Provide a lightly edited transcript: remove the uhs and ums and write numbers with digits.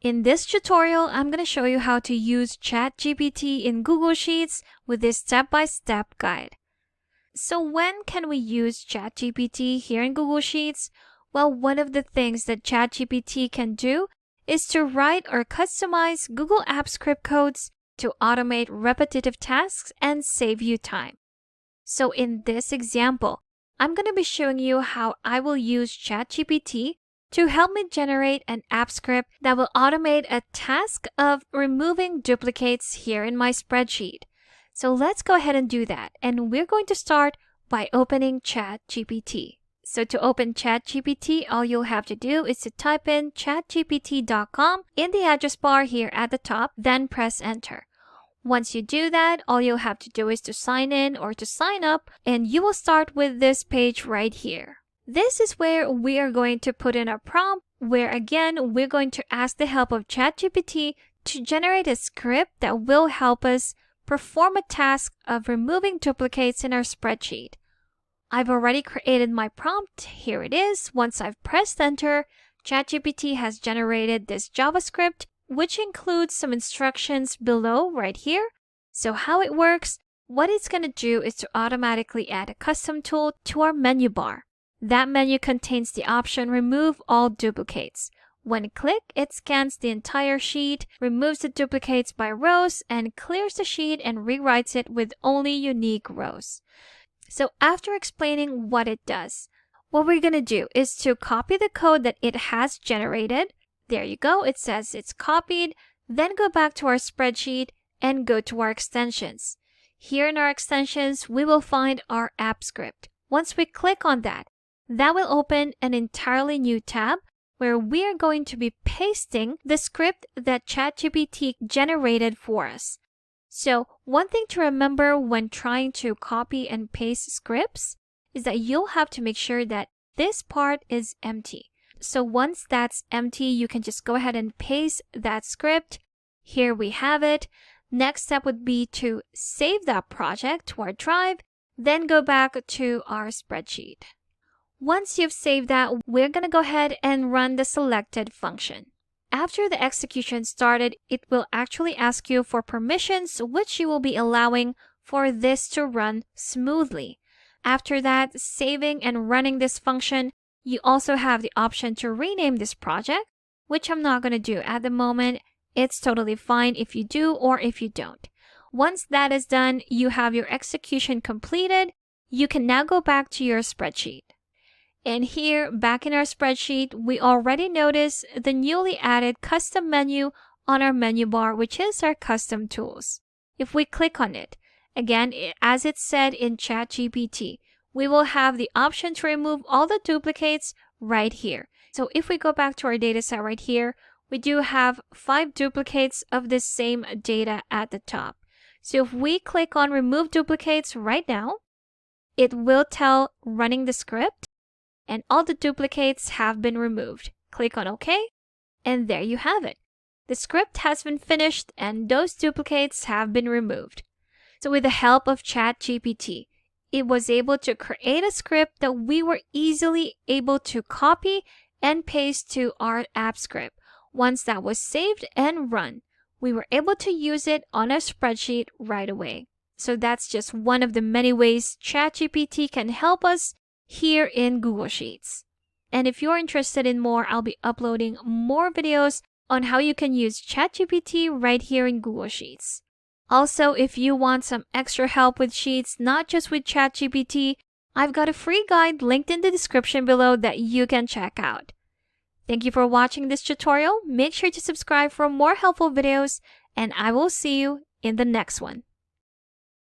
In this tutorial, I'm going to show you how to use ChatGPT in Google Sheets with this step-by-step guide. So when can we use ChatGPT here in Google Sheets? Well, one of the things that ChatGPT can do is to write or customize Google Apps script codes to automate repetitive tasks and save you time. So in this example, I'm going to be showing you how I will use ChatGPT to help me generate an app script that will automate a task of removing duplicates here in my spreadsheet. So let's go ahead and do that. And we're going to start by opening ChatGPT. So to open ChatGPT, all you'll have to do is to type in chatgpt.com in the address bar here at the top, then press enter. Once you do that, all you'll have to do is to sign in or to sign up, and you will start with this page right here. This is where we are going to put in a prompt where again, we're going to ask the help of ChatGPT to generate a script that will help us perform a task of removing duplicates in our spreadsheet. I've already created my prompt. Here it is. Once I've pressed enter, ChatGPT has generated this JavaScript, which includes some instructions below right here. So how it works, what it's going to do is to automatically add a custom tool to our menu bar. That menu contains the option remove all duplicates. When clicked, it scans the entire sheet, removes the duplicates by rows, and clears the sheet and rewrites it with only unique rows. So after explaining what it does, what we're going to do is to copy the code that it has generated. There you go. It says it's copied. Then go back to our spreadsheet and go to our extensions. Here in our extensions, we will find our app script. Once we click on that, that will open an entirely new tab where we are going to be pasting the script that ChatGPT generated for us. So one thing to remember when trying to copy and paste scripts is that you'll have to make sure that this part is empty. So once that's empty, you can just go ahead and paste that script. Here we have it. Next step would be to save that project to our drive, then go back to our spreadsheet. Once you've saved that, we're going to go ahead and run the selected function. After the execution started, it will actually ask you for permissions, which you will be allowing for this to run smoothly. After that, saving and running this function, you also have the option to rename this project, which I'm not going to do at the moment. It's totally fine if you do or if you don't. Once that is done, you have your execution completed. You can now go back to your spreadsheet. And here, back in our spreadsheet, we already noticed the newly added custom menu on our menu bar, which is our custom tools. If we click on it, again, as it said in ChatGPT, we will have the option to remove all the duplicates right here. So if we go back to our data set right here, we do have 5 duplicates of the same data at the top. So if we click on remove duplicates right now, it will tell running the script, and all the duplicates have been removed. Click on OK, and there you have it. The script has been finished and those duplicates have been removed. So with the help of ChatGPT, it was able to create a script that we were easily able to copy and paste to our app script. Once that was saved and run, we were able to use it on a spreadsheet right away. So that's just one of the many ways ChatGPT can help us here in Google Sheets. And if you're interested in more, I'll be uploading more videos on how you can use ChatGPT right here in Google Sheets. Also, if you want some extra help with Sheets, not just with ChatGPT, I've got a free guide linked in the description below that you can check out. Thank you for watching this tutorial. Make sure to subscribe for more helpful videos, and I will see you in the next one.